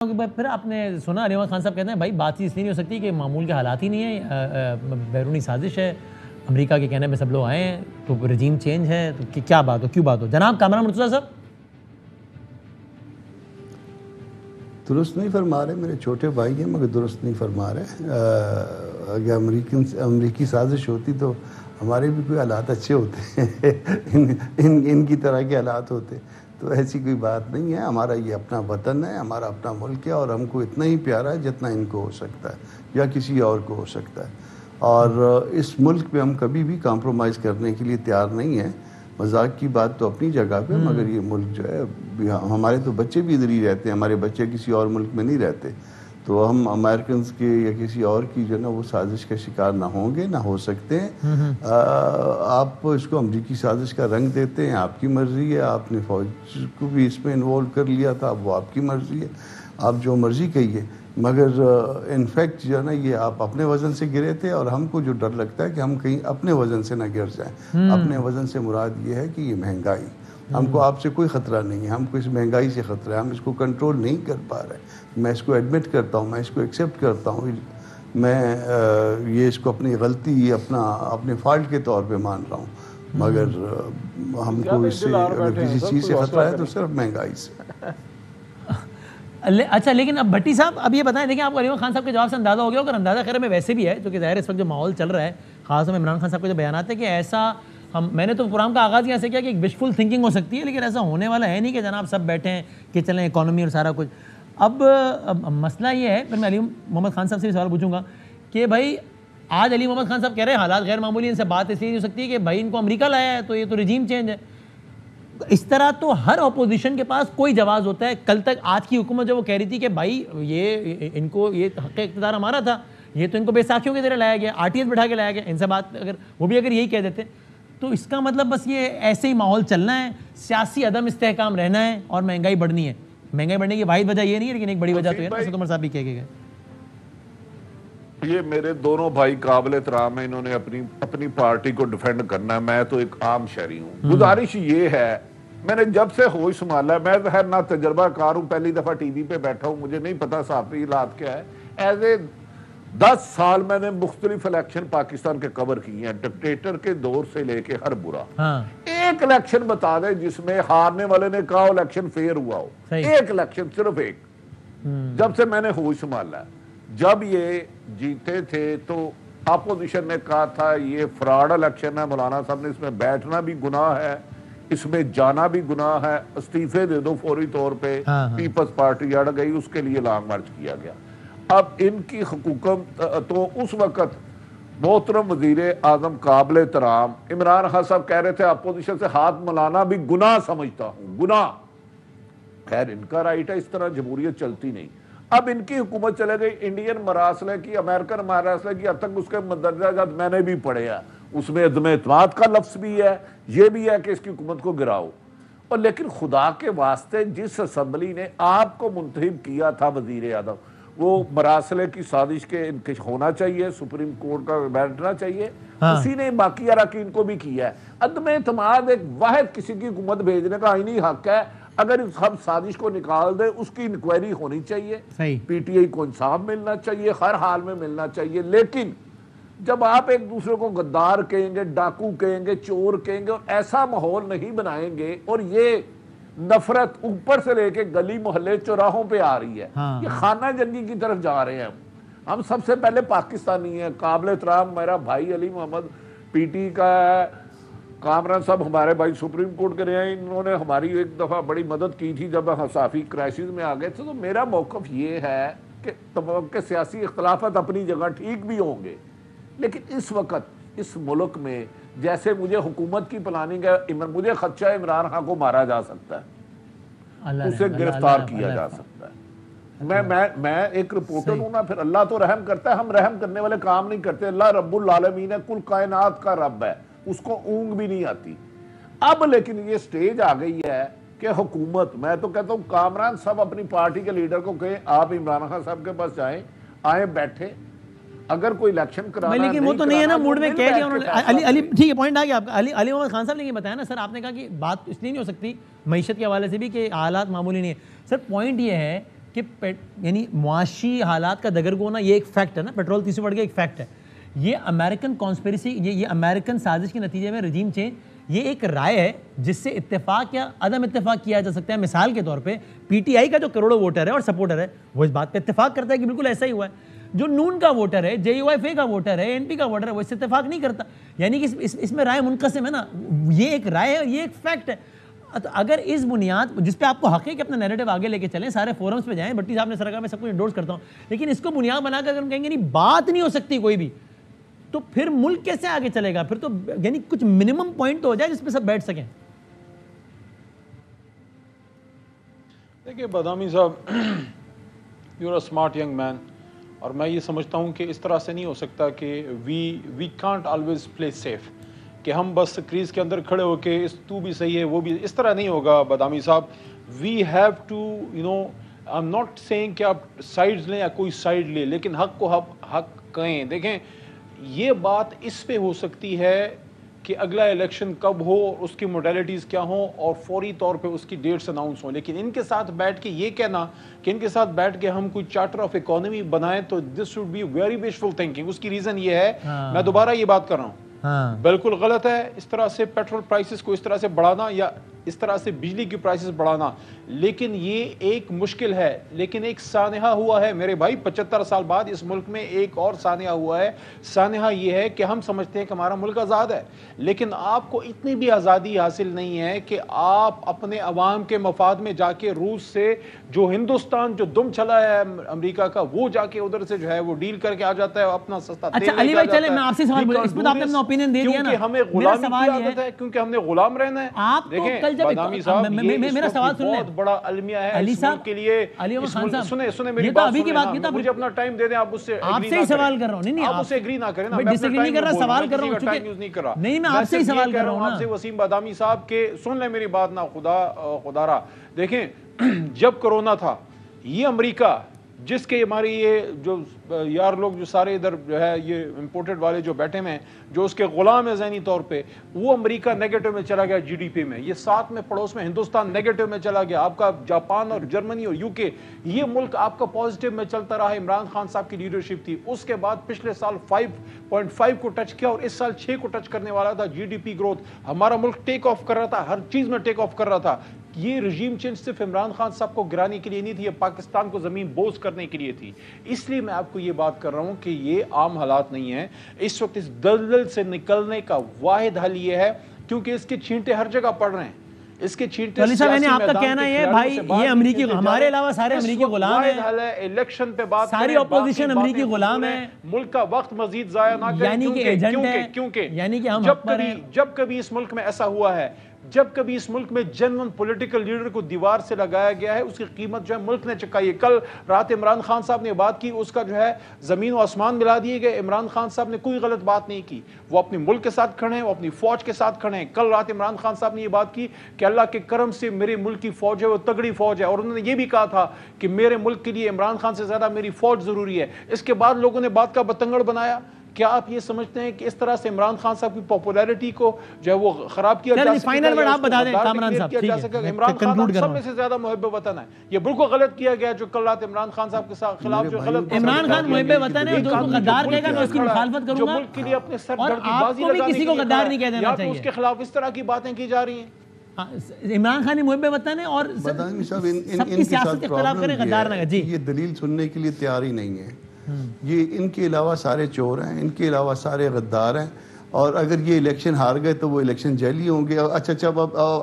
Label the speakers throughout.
Speaker 1: پھر آپ نے سنا علی محمد خان صاحب کہتے ہیں بھائی بات چیت اس لیے نہیں ہو سکتی کہ معمول کے حالات ہی نہیں ہیں, بیرونی سازش ہے, امریکہ کے کہنے میں سب لوگ آئے ہیں تو رجیم چینج ہے, تو کیا بات ہو, کیوں بات ہو؟ جناب کامران مرتضیٰ صاحب
Speaker 2: درست نہیں فرما رہے, میرے چھوٹے بھائی ہیں مگر درست نہیں فرما رہے. اگر امریکی سازش ہوتی تو ہمارے بھی کوئی حالات اچھے ہوتے ہیں, ان کی طرح کے حالات ہوتے, تو ایسی کوئی بات نہیں ہے. ہمارا یہ اپنا وطن ہے, ہمارا اپنا ملک ہے, اور ہم کو اتنا ہی پیارا ہے جتنا ان کو ہو سکتا ہے یا کسی اور کو ہو سکتا ہے. اور اس ملک میں ہم کبھی بھی کمپرومائز کرنے کے لیے تیار نہیں ہیں. مذاق کی بات تو اپنی جگہ پہ, مگر یہ ملک جو ہے, ہمارے تو بچے بھی ادھر ہی رہتے ہیں, ہمارے بچے کسی اور ملک میں نہیں رہتے, تو ہم امریکنز کے یا کسی اور کی جو نا وہ سازش کا شکار نہ ہوں گے, نہ ہو سکتے ہیں. آپ اس کو امریکی سازش کا رنگ دیتے ہیں, آپ کی مرضی ہے. آپ نے فوج کو بھی اس میں انوالو کر لیا تھا, وہ آپ کی مرضی ہے, آپ جو مرضی کہیے. مگر انفیکٹ جو ہے نا یہ آپ اپنے وزن سے گرے تھے, اور ہم کو جو ڈر لگتا ہے کہ ہم کہیں اپنے وزن سے نہ گر جائیں. اپنے وزن سے مراد یہ ہے کہ یہ مہنگائی, ہم کو آپ سے کوئی خطرہ نہیں ہے, ہم کو اس مہنگائی سے خطرہ ہے, ہم اس کو کنٹرول نہیں کر پا رہے. میں اس کو ایڈمٹ کرتا ہوں, میں اس کو ایکسیپٹ کرتا ہوں, میں یہ اس کو اپنی غلطی, اپنے فالٹ کے طور پہ مان رہا ہوں. مگر ہم کو اس سے اگر کسی چیز سے خطرہ ہے تو صرف مہنگائی سے.
Speaker 1: اچھا, لیکن اب بھٹی صاحب اب یہ بتائیں, دیکھیں آپ کو علی محمد خان صاحب کے جواب سے اندازہ ہو گیا, اگر اندازہ خیر میں ویسے بھی ہے جو کہ ظاہر اس وقت جو ماحول چل رہا ہے, خاص طور میں عمران خان صاحب کے جو بیانات ہیں کہ ایسا میں نے تو پروگرام کا آغاز یہاں سے کیا کہ ایک وشفل تھنکنگ ہو سکتی ہے, لیکن ایسا ہونے والا ہے نہیں کہ جناب سب بیٹھے ہیں کہ چلیں اکانومی اور سارا کچھ. اب مسئلہ یہ ہے, پھر میں علی محمد خان صاحب سے بھی سوال پوچھوں گا کہ بھائی آج علی محمد خان صاحب کہہ رہے ہیں حالات غیر معمولی, ان سے بات اس لیے نہیں ہو سکتی کہ بھائی ان کو امریکہ لایا ہے تو یہ تو رجیم چینج ہے. اس طرح تو ہر اپوزیشن کے پاس کوئی جواز ہوتا ہے. کل تک آج کی حکومت جو وہ کہہ رہی تھی کہ بھائی یہ ان کو یہ حق اقتدار ہمارا تھا, یہ تو ان کو بیساکھیوں کی طرح لایا گیا, RTS بٹھا کے لایا گیا. ان سے بات اگر وہ بھی اگر یہی کہہ دیتے تو اس کا مطلب بس یہ ایسے ہی ماحول چلنا ہے, سیاسی عدم استحکام رہنا ہے اور مہنگائی بڑھنی ہے. مہنگائی بڑھنے کی واحد وجہ یہ نہیں ہے, لیکن ایک بڑی وجہ تو ہے نا, اسد عمر صاحب بھی کہہ گئے.
Speaker 3: یہ میرے دونوں بھائی قابل احترام ہیں, انہوں نے اپنی پارٹی کو ڈیفینڈ کرنا ہے, میں تو ایک عام شہری ہوں. گزارش یہ ہے, میں نے جب سے ہوش سنبھالا, میں تو نہ تجربہ کار ہوں, پہلی دفعہ ٹی وی پہ بیٹھا ہوں, مجھے نہیں پتا صحافی حالات کیا ہے. ایز اے 10 سال میں نے مختلف الیکشن پاکستان کے کور کی ہیں, ڈکٹیٹر کے دور سے لے کے ہر برا. ایک الیکشن بتا دے جس میں ہارنے والے نے کہا الیکشن فیئر ہوا ہو, ایک الیکشن, صرف ایک, جب سے میں نے ہوش سنبھالا. جب یہ جیتے تھے تو اپوزیشن نے کہا تھا یہ فراڈ الیکشن ہے, مولانا صاحب نے اس میں بیٹھنا بھی گناہ ہے, اس میں جانا بھی گناہ ہے, استعفے دے دو فوری طور پہ. پیپلز پارٹی اڑ گئی, اس کے لیے لانگ مارچ کیا گیا. اب ان کی حکومت تو اس وقت محترم وزیر اعظم قابل احترام عمران خان صاحب کہہ رہے تھے اپوزیشن سے ہاتھ ملانا بھی گناہ سمجھتا ہوں, گناہ. خیر ان کا رائٹ ہے, اس طرح جمہوریت چلتی نہیں. اب ان کی حکومت چلے گئی انڈین مراسلے کی, امریکن مراسلے کی, اب تک اس کے مندرجہ جات میں نے بھی پڑھے ہیں, اس میں عدم اعتماد کا لفظ بھی ہے, یہ بھی ہے کہ اس کی حکومت کو گراؤ. اور لیکن خدا کے واسطے جس اسمبلی نے آپ کو منتخب کیا تھا وزیر اعظم, وہ مراسلے کی سازش کے ہونا چاہیے, سپریم کورٹ کا بیٹھنا چاہیے, اسی نے باقی اراکین کو بھی کیا ہے. عدم اعتماد ایک واحد کسی کی حکومت بھیجنے کا آئینی حق ہے. اگر ہم سازش کو نکال دیں, اس کی انکوائری ہونی چاہیے, پی ٹی آئی کو انصاف ملنا چاہیے, ہر حال میں ملنا چاہیے. لیکن جب آپ ایک دوسرے کو غدار کہیں گے, ڈاکو کہیں گے, چور کہیں گے, اور ایسا ماحول نہیں بنائیں گے, اور یہ نفرت اوپر سے لے کے گلی محلے چوراہوں پہ آ رہی ہے, یہ خانہ جنگی کی طرف جا رہے ہیں. ہم سب سے پہلے پاکستانی ہیں. قابل احترام میرا بھائی علی محمد پی ٹی کا ہے, کامران صاحب ہمارے بھائی سپریم کورٹ کے رہے ہیں, انہوں نے ہماری ایک دفعہ بڑی مدد کی تھی جب ہم صحافی کرائسس میں آ گئے تھے. تو میرا موقف یہ ہے کہ سیاسی اختلافات اپنی جگہ ٹھیک بھی ہوں گے, لیکن اس وقت اس ملک میں جیسے مجھے حکومت کی پلاننگ ہے, مجھے خدشہ ہے عمران خان کو مارا جا سکتا ہے, اسے گرفتار کیا جا سکتا ہے. میں ایک رپورٹر ہوں نا, پھر اللہ تو رحم کرتا ہے, ہم رحم کرنے والے کام نہیں کرتے. اللہ رب العالمین ہے, کل کائنات کا رب ہے, اس کو اونگ بھی نہیں آتی. اب لیکن یہ سٹیج آ گئی ہے کہ حکومت, میں تو کہتا ہوں کامران صاحب اپنی پارٹی کے لیڈر کو کہیں آپ عمران خان صاحب کے پاس جائیں, آئیں بیٹھے, اگر کوئی الیکشن کرانا ہے,
Speaker 1: لیکن وہ تو نہیں ہے نا موڈ میں کہہ دیا انہوں نے. علی ٹھیک ہے, پوائنٹ آ گیا آپ کا. علی محمد خان صاحب نے یہ بتایا نا سر, آپ نے کہا کہ بات اس لیے نہیں ہو سکتی معیشت کے حوالے سے بھی کہ حالات معمولی نہیں ہے. سر پوائنٹ یہ ہے کہ یعنی معاشی حالات کا دگرگونا یہ ایک فیکٹ ہے نا, پیٹرول 30 بڑھ کے ایک فیکٹ ہے. یہ امریکن کانسپیریسی, یہ امریکن سازش کے نتیجے میں رجیم چینج, یہ ایک رائے ہے جس سے اتفاق یا عدم اتفاق کیا جا سکتا ہے. مثال کے طور پہ پی ٹی آئی کا جو کروڑوں ووٹر ہے اور سپورٹر ہے وہ اس بات پہ اتفاق کرتا ہے کہ بالکل ایسا ہی ہوا ہے. جو نون کا ووٹر ہے, جے یو ایف اے کا ووٹر ہے, این پی کا ووٹر ہے, وہ اس سے اتفاق نہیں کرتا. یعنی کہ اس میں رائے منقسم ہے نا. یہ ایک رائے ہے, یہ ایک فیکٹ ہے. اگر اس بنیاد جس پہ آپ کو حق ہے کہ اپنا نیریٹو آگے لے کے چلیں, سارے فورمز پہ جائیں, بھٹی صاحب نے سرکار میں سب کو انڈورس کرتا ہوں, لیکن اس کو بنیاد بنا کر اگر ہم کہیں گے نہیں بات نہیں ہو سکتی کوئی بھی, تو پھر ملک کیسے آگے چلے گا؟ پھر تو یعنی کچھ منیمم پوائنٹ تو ہو جائے جس پہ سب بیٹھ سکیں.
Speaker 4: دیکھیے بادامی صاحب, you are a smart young man, اور میں یہ سمجھتا ہوں کہ اس طرح سے نہیں ہو سکتا کہ we can't always play safe, کہ ہم بس کریز کے اندر کھڑے ہو کے تو بھی صحیح ہے وہ بھی, اس طرح نہیں ہوگا بادامی صاحب. We have to I am not seeing کہ آپ سائڈز لیں یا کوئی سائڈ لے, لیکن حق کو حق کہیں. دیکھیں یہ بات اس پہ ہو سکتی ہے کہ اگلا الیکشن کب ہو, اس کی موڈیلٹیز کیا ہوں, اور فوری طور پہ اس کی ڈیٹس اناؤنس ہوں. لیکن ان کے ساتھ بیٹھ کے یہ کہنا کہ ان کے ساتھ بیٹھ کے ہم کوئی چارٹر آف اکانومی بنائیں, تو this should be very wishful thinking. اس کی ریزن یہ ہے, میں دوبارہ یہ بات کر رہا ہوں, بالکل غلط ہے اس طرح سے پیٹرول پرائسز کو اس طرح سے بڑھانا یا اس طرح سے بجلی کی پرائسز بڑھانا, لیکن یہ ایک مشکل ہے, لیکن ایک سانحہ ہوا ہے میرے بھائی. 75 سال بعد اس ملک میں ایک اور سانحہ ہوا ہے. سانحہ یہ ہے کہ ہم سمجھتے ہیں کہ ہمارا ملک آزاد ہے, لیکن آپ کو اتنی بھی آزادی حاصل نہیں ہے کہ آپ اپنے عوام کے مفاد میں جا کے روس سے جو ہندوستان جو دم چلا ہے امریکہ کا, وہ جا کے ادھر سے جو ہے وہ ڈیل کر کے آ جاتا ہے, اپنا سستا تیل.
Speaker 1: اچھا علی بھائی چلے میں آپ سے سوال پوچھوں, اس پہ آپ نے اپنا اوپینین دے دیا نا,
Speaker 4: کیونکہ ہمیں غلامی کی عادت ہے, کیونکہ ہم نے غلام رہنا ہے.
Speaker 1: آپ کو کل جب
Speaker 4: بادامی صاحب
Speaker 1: میرا سوال سن لیں,
Speaker 4: بہت بڑا المیہ ہے
Speaker 1: علی
Speaker 4: اس
Speaker 1: صاحب
Speaker 4: ملک کے لیے. سنیں میری بات, مجھے اپنا ٹائم دے دیں, آپ اس سے
Speaker 1: آپ سے ہی سوال کر رہا ہوں. نہیں
Speaker 4: آپ اس سے ایگری نہ کریں نا,
Speaker 1: میں ڈس ایگری نہیں کر رہا, سوال کر رہا ہوں.
Speaker 4: ٹائم یوز نہیں کر رہا,
Speaker 1: نہیں میں آپ سے ہی سوال کر رہا ہوں
Speaker 4: آپ سے وسیم بادامی صاحب کے. سن لیں میری بات نا, خدا را. دیکھیں جب کرونا تھا, یہ امریکہ جس کے ہماری یہ جو یار لوگ جو سارے ادھر جو ہے یہ امپورٹڈ والے جو بیٹھے ہیں, جو اس کے غلام ہیں ذہنی طور پہ, وہ امریکہ نیگیٹو میں چلا گیا جی ڈی پی میں. یہ ساتھ میں پڑوس میں ہندوستان نیگیٹو میں چلا گیا, آپ کا جاپان اور جرمنی اور یو کے, یہ ملک آپ کا پازیٹیو میں چلتا رہا. عمران خان صاحب کی لیڈرشپ تھی. اس کے بعد پچھلے سال 5.5 کو ٹچ کیا, اور اس سال 6 کو ٹچ کرنے والا تھا. جی ڈی پی گروتھ ہمارا ملک ٹیک آف کر رہا تھا, ہر چیز میں ٹیک آف کر رہا تھا. یہ رجیم چینج صرف عمران خان صاحب کو گرانے کے لیے نہیں تھی, یہ پاکستان کو زمین بوز کرنے کے لیے تھی. اس لیے میں آپ کو یہ بات کر رہا ہوں کہ یہ عام حالات نہیں ہیں اس وقت. اس دلدل سے نکلنے کا واحد حل یہ ہے, کیونکہ اس کے چھینٹے ہر جگہ پڑ رہے ہیں. اس کے چھینٹے
Speaker 1: سیاسی آپ کا کہنا ہے بھائی یہ امریکی, ہمارے علاوہ سارے امریکی غلام ہیں.
Speaker 4: الیکشن پہ بات
Speaker 1: ساری اپوزیشن امریکی غلام ہے,
Speaker 4: ملک کا وقت مزید ضائع نہ کریں. کیونکہ جب کبھی اس ملک میں ایسا ہوا ہے, جب کبھی اس ملک میں جنون پولیٹیکل لیڈر کو دیوار سے لگایا گیا ہے, اس کی قیمت جو ہے ملک نے چکائی ہے. کل رات عمران خان صاحب نے بات کی, اس کا جو ہے زمین و آسمان ملا دیے گئے. عمران خان صاحب نے کوئی غلط بات نہیں کی, وہ اپنے ملک کے ساتھ کھڑے ہیں, وہ اپنی فوج کے ساتھ کھڑے ہیں. کل رات عمران خان صاحب نے یہ بات کی کہ اللہ کے کرم سے میرے ملک کی فوج ہے وہ تگڑی فوج ہے, اور انہوں نے یہ بھی کہا تھا کہ میرے ملک کے لیے عمران خان سے زیادہ میری فوج ضروری ہے. اس کے بعد لوگوں نے بات کا بتنگڑ بنایا. کیا آپ یہ سمجھتے ہیں کہ اس طرح سے عمران خان صاحب کی پاپولیرٹی کو جو ہے وہ خراب کیا جا سکتا ہے؟
Speaker 1: فائنل ورڈ آپ بتا دیں کامران صاحب.
Speaker 4: عمران خان سب میں سے زیادہ محب وطن ہے. یہ بالکل غلط کیا گیا جو کل رات عمران خان صاحب کے خلاف جو غلط.
Speaker 1: عمران خان محب وطن ہے, جو غدار کہے گا میں اس کی مخالفت کروں گا,
Speaker 4: جو ملک کے لیے اپنے سر
Speaker 1: اور
Speaker 4: گھر کی
Speaker 1: آپ
Speaker 4: بازی
Speaker 1: کو بھی
Speaker 4: لگانے
Speaker 1: کسی کو غدار نہیں کہہ دینا چاہیے.
Speaker 4: اس کے خلاف اس طرح کی باتیں کی جا رہی ہیں.
Speaker 1: عمران خان محب وطن ہے, اور سب کی سیاست کے خلاف کریں, غدار نہ. جی
Speaker 2: یہ دلیل سننے کے لیے تیار ہی نہیں ہے. یہ ان کے علاوہ سارے چور ہیں, ان کے علاوہ سارے غدار ہیں, اور اگر یہ الیکشن ہار گئے تو وہ الیکشن جیلی ہوں گے. اچھا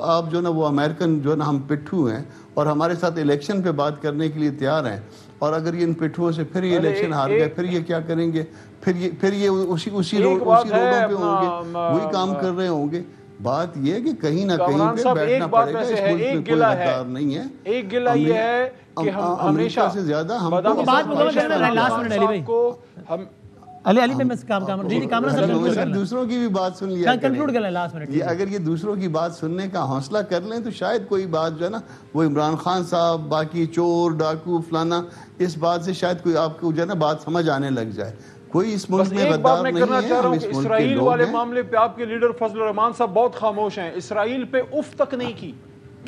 Speaker 2: آپ جو نا وہ امریکن جو نا ہم پٹھو ہیں اور ہمارے ساتھ الیکشن پہ بات کرنے کے لیے تیار ہیں, اور اگر یہ ان پٹھوؤں سے پھر یہ الیکشن ہار گئے, پھر یہ کیا کریں گے؟ پھر یہ اسی روڈوں پہ ہوں گے, وہی کام کر رہے ہوں گے. بات یہ ہے کہ کہیں نہ کہیں پہ بیٹھنا پڑے گا. اس ملک میں کوئی غدار نہیں ہے.
Speaker 4: ایک گلہ یہ ہے کہ ہم ہمیشہ
Speaker 2: سے زیادہ ہم دوسروں کی بھی بات سن لیا کریں. اگر یہ دوسروں کی بات سننے کا حوصلہ کر لیں تو شاید کوئی بات جو ہے نا وہ عمران خان صاحب, باقی چور ڈاکو فلانا, اس بات سے شاید کوئی آپ کو جو ہے نا بات سمجھ آنے لگ جائے. کوئی اس ملک میں غدار نہیں ہے. ہم اس ملک کے
Speaker 4: اسرائیل والے معاملے پہ آپ کے لیڈر فضل الرحمان صاحب بہت خاموش ہیں. اسرائیل پہ اف تک نہیں کی.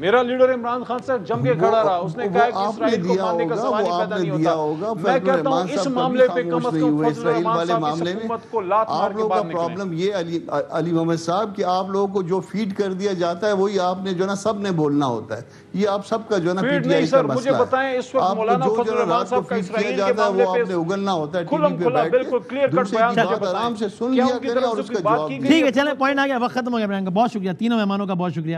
Speaker 4: میرا لیڈر عمران خان صاحب جم کے کھڑا رہا, اس نے کہا کہ اسرائیل کو ماننے کا سوال ہی پیدا نہیں ہوتا. میں کہتا ہوں اس معاملے پہ کم از کم فضل الرحمان صاحب کی حکومت کو لات مار کے باہر نکلیں.
Speaker 2: پرابلم یہ علی محمد صاحب کہ آپ لوگوں کو جو فیڈ کر دیا جاتا ہے وہی آپ نے جو نا سب نے بولنا ہوتا ہے. یہ آپ سب کا جو نا پی ٹی آئی کا مسئلہ ہے.
Speaker 4: مجھے بتائیں اس وقت مولانا فضل الرحمان صاحب کا اسرائیل کے معاملے پہ
Speaker 2: اگلنا ہوتا ہے
Speaker 4: کھلم کھلا بالکل کلیئر کٹ بیان
Speaker 2: آرام سے سن لیا کریں اور اس کا جواب.
Speaker 1: ٹھیک ہے چلیں پوائنٹ آ گیا, وقت ختم ہو گیا. بہت شکریہ تینوں مہمانوں کا, بہت شکریہ.